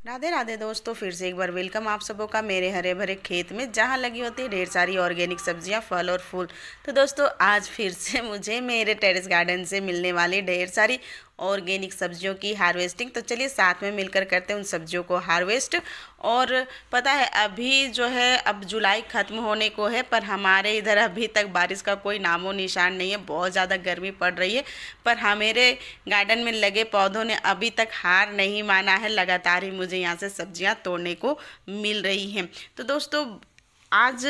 राधे राधे दोस्तों, फिर से एक बार वेलकम आप सबों का मेरे हरे भरे खेत में, जहाँ लगी होती है ढेर सारी ऑर्गेनिक सब्जियां, फल और फूल। तो दोस्तों, आज फिर से मुझे मेरे टेरेस गार्डन से मिलने वाली ढेर सारी ऑर्गेनिक सब्जियों की हार्वेस्टिंग। तो चलिए साथ में मिलकर करते हैं उन सब्जियों को हार्वेस्ट। और पता है, अभी जो है अब जुलाई ख़त्म होने को है, पर हमारे इधर अभी तक बारिश का कोई नामो निशान नहीं है। बहुत ज़्यादा गर्मी पड़ रही है, पर मेरे गार्डन में लगे पौधों ने अभी तक हार नहीं माना है। लगातार ही मुझे यहाँ से सब्जियाँ तोड़ने को मिल रही हैं। तो दोस्तों, आज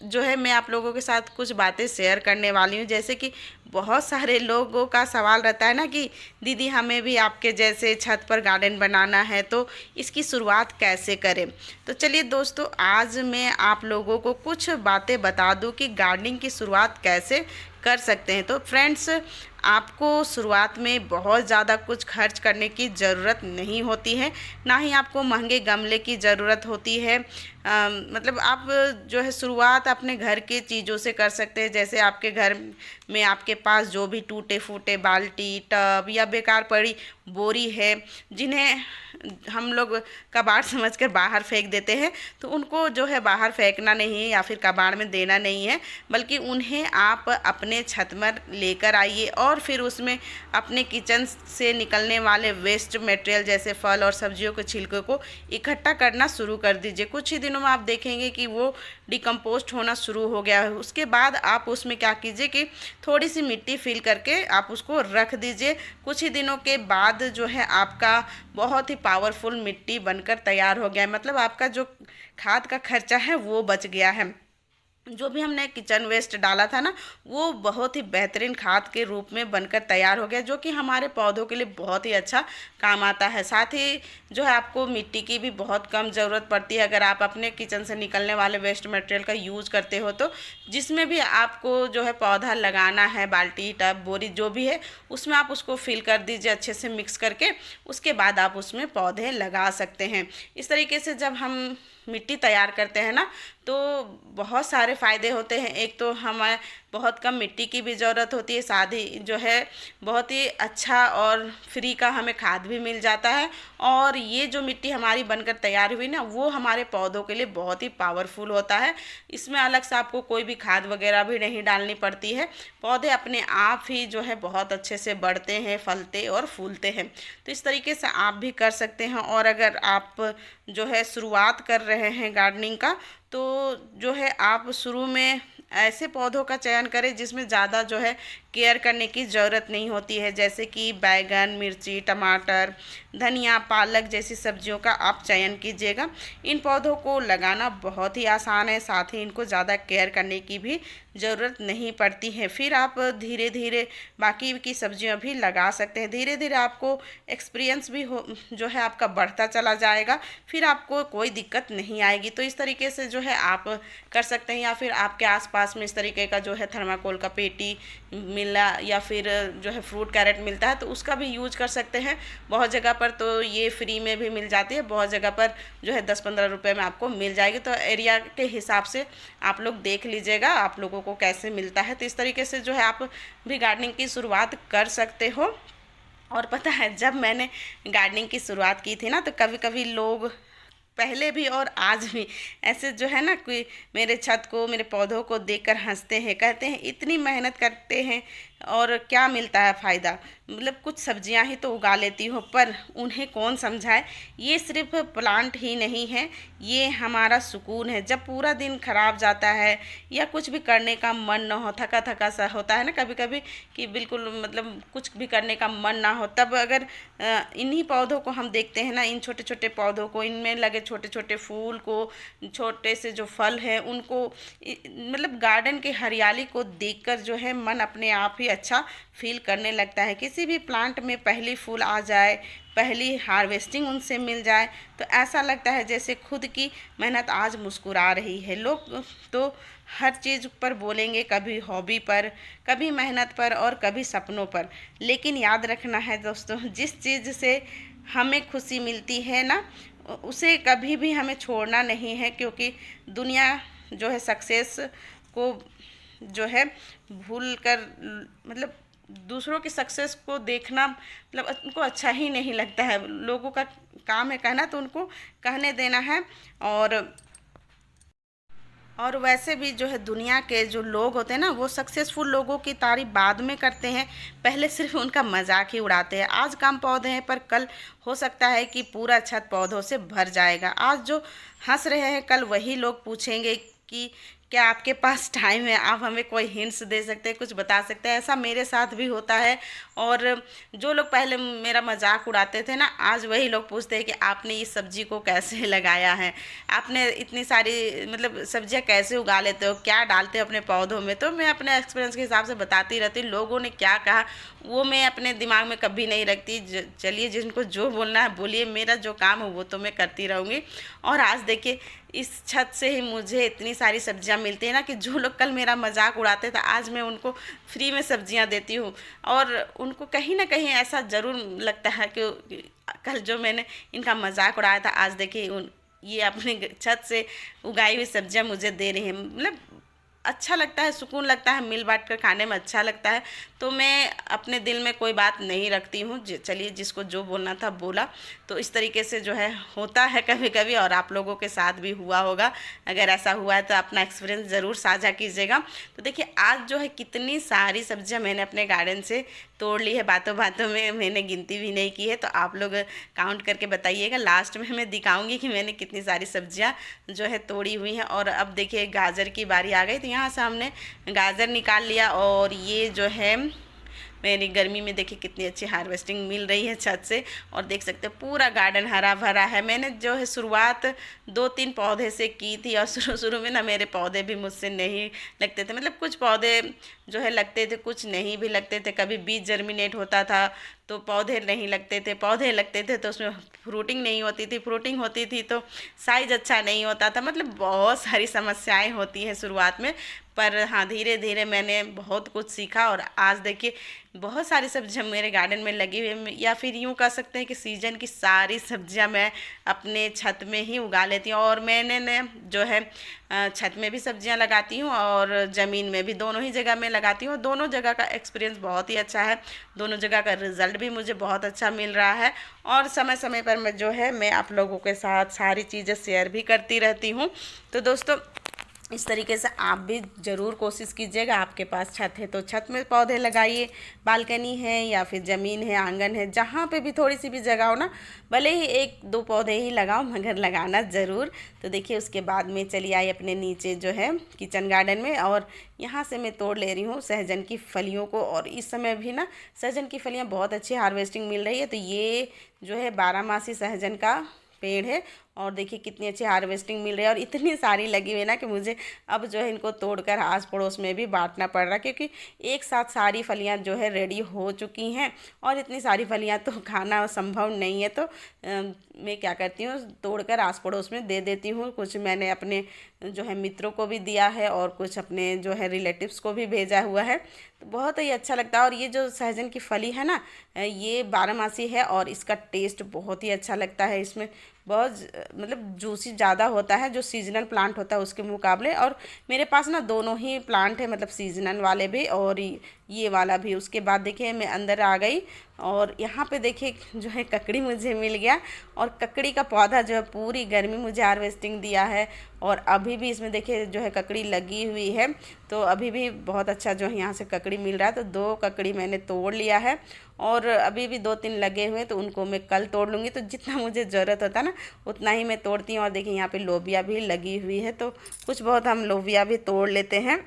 जो है मैं आप लोगों के साथ कुछ बातें शेयर करने वाली हूँ। जैसे कि बहुत सारे लोगों का सवाल रहता है ना कि दीदी, हमें भी आपके जैसे छत पर गार्डन बनाना है, तो इसकी शुरुआत कैसे करें। तो चलिए दोस्तों, आज मैं आप लोगों को कुछ बातें बता दूं कि गार्डनिंग की शुरुआत कैसे कर सकते हैं। तो फ्रेंड्स, आपको शुरुआत में बहुत ज़्यादा कुछ खर्च करने की ज़रूरत नहीं होती है, ना ही आपको महंगे गमले की ज़रूरत होती है। मतलब आप जो है शुरुआत अपने घर के चीज़ों से कर सकते हैं। जैसे आपके घर में आपके पास जो भी टूटे फूटे बाल्टी, टब या बेकार पड़ी बोरी है, जिन्हें हम लोग कबाड़ समझकर बाहर फेंक देते हैं, तो उनको जो है बाहर फेंकना नहीं है या फिर कबाड़ में देना नहीं है, बल्कि उन्हें आप अपने छत पर लेकर आइए और फिर उसमें अपने किचन से निकलने वाले वेस्ट मटेरियल जैसे फल और सब्जियों के छिलके को इकट्ठा करना शुरू कर दीजिए। कुछ ही दिनों में आप देखेंगे कि वो डिकम्पोस्ट होना शुरू हो गया है। उसके बाद आप उसमें क्या कीजिए कि थोड़ी सी मिट्टी फिल करके आप उसको रख दीजिए। कुछ ही दिनों के बाद जो है आपका बहुत ही पावरफुल मिट्टी बनकर तैयार हो गया है। मतलब आपका जो खाद का खर्चा है वो बच गया है। जो भी हमने किचन वेस्ट डाला था ना, वो बहुत ही बेहतरीन खाद के रूप में बनकर तैयार हो गया, जो कि हमारे पौधों के लिए बहुत ही अच्छा काम आता है। साथ ही जो है आपको मिट्टी की भी बहुत कम ज़रूरत पड़ती है अगर आप अपने किचन से निकलने वाले वेस्ट मटेरियल का यूज़ करते हो। तो जिसमें भी आपको जो है पौधा लगाना है, बाल्टी, टब, बोरी जो भी है, उसमें आप उसको फिल कर दीजिए अच्छे से मिक्स करके। उसके बाद आप उसमें पौधे लगा सकते हैं। इस तरीके से जब हम मिट्टी तैयार करते हैं ना, तो बहुत सारे फ़ायदे होते हैं। एक तो हमें बहुत कम मिट्टी की भी ज़रूरत होती है, साथ ही जो है बहुत ही अच्छा और फ्री का हमें खाद भी मिल जाता है। और ये जो मिट्टी हमारी बनकर तैयार हुई ना, वो हमारे पौधों के लिए बहुत ही पावरफुल होता है। इसमें अलग से आपको कोई भी खाद वगैरह भी नहीं डालनी पड़ती है। पौधे अपने आप ही जो है बहुत अच्छे से बढ़ते हैं, फलते और फूलते हैं। तो इस तरीके से आप भी कर सकते हैं। और अगर आप जो है शुरुआत कर रहे हैं गार्डनिंग का, तो जो है आप शुरू में ऐसे पौधों का चयन करें जिसमें ज़्यादा जो है केयर करने की ज़रूरत नहीं होती है। जैसे कि बैगन, मिर्ची, टमाटर, धनिया, पालक जैसी सब्जियों का आप चयन कीजिएगा। इन पौधों को लगाना बहुत ही आसान है, साथ ही इनको ज़्यादा केयर करने की भी ज़रूरत नहीं पड़ती है। फिर आप धीरे धीरे बाकी की सब्जियां भी लगा सकते हैं। धीरे धीरे आपको एक्सपीरियंस भी हो जो है आपका बढ़ता चला जाएगा, फिर आपको कोई दिक्कत नहीं आएगी। तो इस तरीके से जो है आप कर सकते हैं। या फिर आपके आसपास में इस तरीके का जो है थर्माकोल का पेटी मिला, या फिर जो है फ्रूट कैरेट मिलता है, तो उसका भी यूज कर सकते हैं। बहुत जगह पर तो ये फ्री में भी मिल जाती है, बहुत जगह पर जो है 10-15 रुपये में आपको मिल जाएगी। तो एरिया के हिसाब से आप लोग देख लीजिएगा आप लोगों को कैसे मिलता है। तो इस तरीके से जो है आप भी गार्डनिंग की शुरुआत कर सकते हो। और पता है, जब मैंने गार्डनिंग की शुरुआत की थी ना, तो कभी कभी लोग पहले भी और आज भी ऐसे जो है ना, कोई मेरे छत को, मेरे पौधों को देखकर हंसते हैं, कहते हैं इतनी मेहनत करते हैं और क्या मिलता है फ़ायदा। मतलब कुछ सब्जियां ही तो उगा लेती हो, पर उन्हें कौन समझाए। ये सिर्फ प्लांट ही नहीं है, ये हमारा सुकून है। जब पूरा दिन खराब जाता है या कुछ भी करने का मन ना हो, थका थका सा होता है ना कभी कभी, कि बिल्कुल मतलब कुछ भी करने का मन ना हो, तब अगर इन्हीं पौधों को हम देखते हैं ना, इन छोटे छोटे पौधों को, इनमें लगे छोटे छोटे फूल को, छोटे से जो फल हैं उनको, मतलब गार्डन के हरियाली को देखकर जो है मन अपने आप ही अच्छा फील करने लगता है। किसी भी प्लांट में पहली फूल आ जाए, पहली हार्वेस्टिंग उनसे मिल जाए, तो ऐसा लगता है जैसे खुद की मेहनत आज मुस्कुरा रही है। लोग तो हर चीज़ पर बोलेंगे, कभी हॉबी पर, कभी मेहनत पर और कभी सपनों पर, लेकिन याद रखना है दोस्तों, जिस चीज़ से हमें खुशी मिलती है ना, उसे कभी भी हमें छोड़ना नहीं है। क्योंकि दुनिया जो है सक्सेस को जो है भूल कर, मतलब दूसरों की सक्सेस को देखना मतलब उनको अच्छा ही नहीं लगता है। लोगों का काम है कहना, तो उनको कहने देना है। और वैसे भी जो है दुनिया के जो लोग होते हैं ना, वो सक्सेसफुल लोगों की तारीफ बाद में करते हैं, पहले सिर्फ उनका मजाक ही उड़ाते हैं। आज कम पौधे हैं पर कल हो सकता है कि पूरा छत पौधों से भर जाएगा। आज जो हंस रहे हैं कल वही लोग पूछेंगे कि क्या आपके पास टाइम है, आप हमें कोई हिंट्स दे सकते हैं, कुछ बता सकते हैं। ऐसा मेरे साथ भी होता है। और जो लोग पहले मेरा मजाक उड़ाते थे ना, आज वही लोग पूछते हैं कि आपने इस सब्जी को कैसे लगाया है, आपने इतनी सारी मतलब सब्जियां कैसे उगा लेते हो, क्या डालते हो अपने पौधों में। तो मैं अपने एक्सपीरियंस के हिसाब से बताती रहती हूँ। लोगों ने क्या कहा वो मैं अपने दिमाग में कभी नहीं रखती। चलिए, जिनको जो बोलना है बोलिए, मेरा जो काम है वो तो मैं करती रहूँगी। और आज देखिए, इस छत से ही मुझे इतनी सारी सब्जियां मिलती हैं ना कि जो लोग कल मेरा मजाक उड़ाते थे, आज मैं उनको फ्री में सब्जियां देती हूँ। और उनको कहीं ना कहीं ऐसा ज़रूर लगता है कि कल जो मैंने इनका मजाक उड़ाया था, आज देखिए ये अपने छत से उगाई हुई सब्जियां मुझे दे रही हैं। मतलब अच्छा लगता है, सुकून लगता है, मिल बांट कर खाने में अच्छा लगता है। तो मैं अपने दिल में कोई बात नहीं रखती हूँ। चलिए, जिसको जो बोलना था बोला। तो इस तरीके से जो है होता है कभी कभी, और आप लोगों के साथ भी हुआ होगा। अगर ऐसा हुआ है तो अपना एक्सपीरियंस ज़रूर साझा कीजिएगा। तो देखिए, आज जो है कितनी सारी सब्जियां मैंने अपने गार्डन से तोड़ ली है। बातों बातों में मैंने गिनती भी नहीं की है, तो आप लोग काउंट करके बताइएगा। लास्ट में मैं दिखाऊंगी कि मैंने कितनी सारी सब्जियां जो है तोड़ी हुई हैं। और अब देखिए, गाजर की बारी आ गई, तो यहाँ से हमने गाजर निकाल लिया। और ये जो है मेरी गर्मी में देखिए कितनी अच्छी हार्वेस्टिंग मिल रही है छत से। और देख सकते हैं पूरा गार्डन हरा भरा है। मैंने जो है शुरुआत 2-3 पौधे से की थी, और शुरू में ना मेरे पौधे भी मुझसे नहीं लगते थे। मतलब कुछ पौधे जो है लगते थे, कुछ नहीं भी लगते थे। कभी बीज जर्मिनेट होता था तो पौधे नहीं लगते थे, पौधे लगते थे तो उसमें फ्रूटिंग नहीं होती थी, फ्रूटिंग होती थी तो साइज अच्छा नहीं होता था। मतलब बहुत सारी समस्याएं होती हैं शुरुआत में। पर हाँ, धीरे धीरे मैंने बहुत कुछ सीखा। और आज देखिए, बहुत सारी सब्जियां मेरे गार्डन में लगी हुई हैं, या फिर यूँ कह सकते हैं कि सीजन की सारी सब्जियां मैं अपने छत में ही उगा लेती हूँ। और मैंने ने जो है छत में भी सब्जियां लगाती हूँ और ज़मीन में भी, दोनों ही जगह में लगाती हूँ। दोनों जगह का एक्सपीरियंस बहुत ही अच्छा है, दोनों जगह का रिज़ल्ट भी मुझे बहुत अच्छा मिल रहा है। और समय समय पर मैं जो है मैं आप लोगों के साथ सारी चीज़ें शेयर भी करती रहती हूँ। तो दोस्तों, इस तरीके से आप भी ज़रूर कोशिश कीजिएगा। आपके पास छत है तो छत में पौधे लगाइए, बालकनी है या फिर ज़मीन है, आंगन है, जहाँ पे भी थोड़ी सी भी जगह हो ना, भले ही 1-2 पौधे ही लगाओ, मगर लगाना ज़रूर। तो देखिए, उसके बाद में चली आई अपने नीचे जो है किचन गार्डन में, और यहाँ से मैं तोड़ ले रही हूँ सहजन की फलियों को। और इस समय भी ना सहजन की फलियाँ बहुत अच्छी हार्वेस्टिंग मिल रही है। तो ये जो है 12 मासी सहजन का पेड़ है, और देखिए कितनी अच्छी हार्वेस्टिंग मिल रही है। और इतनी सारी लगी हुई है ना कि मुझे अब जो है इनको तोड़कर आस पड़ोस में भी बांटना पड़ रहा है, क्योंकि एक साथ सारी फलियां जो है रेडी हो चुकी हैं। और इतनी सारी फलियां तो खाना संभव नहीं है, तो मैं क्या करती हूँ, तोड़कर आस पड़ोस में दे देती हूँ। कुछ मैंने अपने जो है मित्रों को भी दिया है, और कुछ अपने जो है रिलेटिव्स को भी भेजा हुआ है। तो बहुत ही अच्छा लगता है। और ये जो सहजन की फली है ना, ये 12 मासी है, और इसका टेस्ट बहुत ही अच्छा लगता है। इसमें बहुत मतलब जूसी ज़्यादा होता है जो सीजनल प्लांट होता है उसके मुकाबले। और मेरे पास ना दोनों ही प्लांट है, मतलब सीजनल वाले भी और ये वाला भी। उसके बाद देखिए मैं अंदर आ गई, और यहाँ पे देखिए जो है ककड़ी मुझे मिल गया। और ककड़ी का पौधा जो है पूरी गर्मी मुझे हार्वेस्टिंग दिया है, और अभी भी इसमें देखिए जो है ककड़ी लगी हुई है। तो अभी भी बहुत अच्छा जो है यहाँ से ककड़ी मिल रहा है। तो 2 ककड़ी मैंने तोड़ लिया है, और अभी भी 2-3 लगे हुए हैं, तो उनको मैं कल तोड़ लूँगी। तो जितना मुझे ज़रूरत होता है ना उतना ही मैं तोड़ती हूँ। और देखिए यहाँ पे लोबिया भी लगी हुई है, तो कुछ बहुत हम लोबिया भी तोड़ लेते हैं।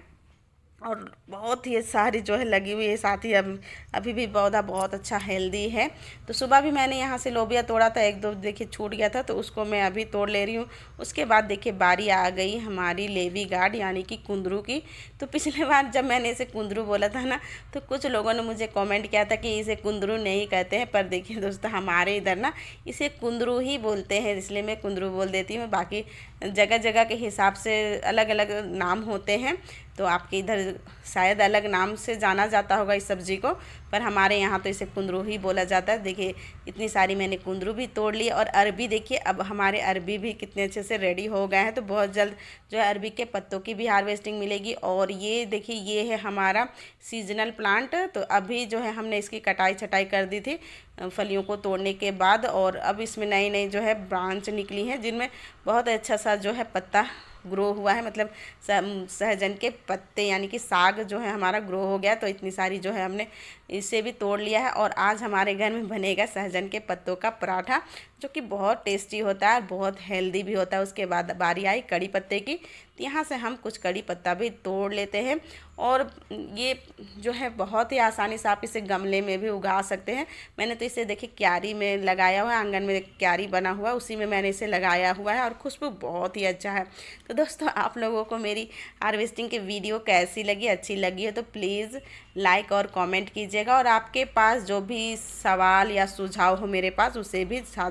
और बहुत ही सारी जो है लगी हुई है, साथ ही अभी भी पौधा बहुत अच्छा हेल्दी है। तो सुबह भी मैंने यहाँ से लोबिया तोड़ा था, 1-2 देखिए छूट गया था, तो उसको मैं अभी तोड़ ले रही हूँ। उसके बाद देखिए बारी आ गई हमारी लेवी गार्ड यानी कि कुंदरू की। तो पिछले बार जब मैंने इसे कुंदरू बोला था ना, तो कुछ लोगों ने मुझे कमेंट किया था कि इसे कुंदरू नहीं कहते हैं। पर देखिए दोस्तों, हमारे इधर ना इसे कुंदरू ही बोलते हैं, इसलिए मैं कुंदरू बोल देती हूँ। बाकी जगह जगह के हिसाब से अलग अलग नाम होते हैं। तो आपके इधर शायद अलग नाम से जाना जाता होगा इस सब्ज़ी को, पर हमारे यहाँ तो इसे कुंदरू ही बोला जाता है। देखिए इतनी सारी मैंने कुंदरू भी तोड़ ली। और अरबी देखिए, अब हमारे अरबी भी कितने अच्छे से रेडी हो गए हैं। तो बहुत जल्द जो है अरबी के पत्तों की भी हार्वेस्टिंग मिलेगी। और ये देखिए ये है हमारा सीजनल प्लांट। तो अभी जो है हमने इसकी कटाई छटाई कर दी थी फलियों को तोड़ने के बाद, और अब इसमें नई नई जो है ब्रांच निकली हैं जिनमें बहुत अच्छा सा जो है पत्ता ग्रो हुआ है। मतलब सहजन के पत्ते यानी कि साग जो है हमारा ग्रो हो गया। तो इतनी सारी जो है हमने इसे भी तोड़ लिया है। और आज हमारे घर में बनेगा सहजन के पत्तों का पराठा, जो कि बहुत टेस्टी होता है और बहुत हेल्दी भी होता है। उसके बाद बारी आई कड़ी पत्ते की, तो यहाँ से हम कुछ कड़ी पत्ता भी तोड़ लेते हैं। और ये जो है बहुत ही आसानी से आप इसे गमले में भी उगा सकते हैं। मैंने तो इसे देखिए क्यारी में लगाया हुआ है, आंगन में क्यारी बना हुआ है, उसी में मैंने इसे लगाया हुआ है और खुशबू बहुत ही अच्छा है। तो दोस्तों आप लोगों को मेरी हार्वेस्टिंग की वीडियो कैसी लगी, अच्छी लगी हो तो प्लीज़ लाइक और कमेंट कीजिएगा। और आपके पास जो भी सवाल या सुझाव हो मेरे पास, उसे भी साझा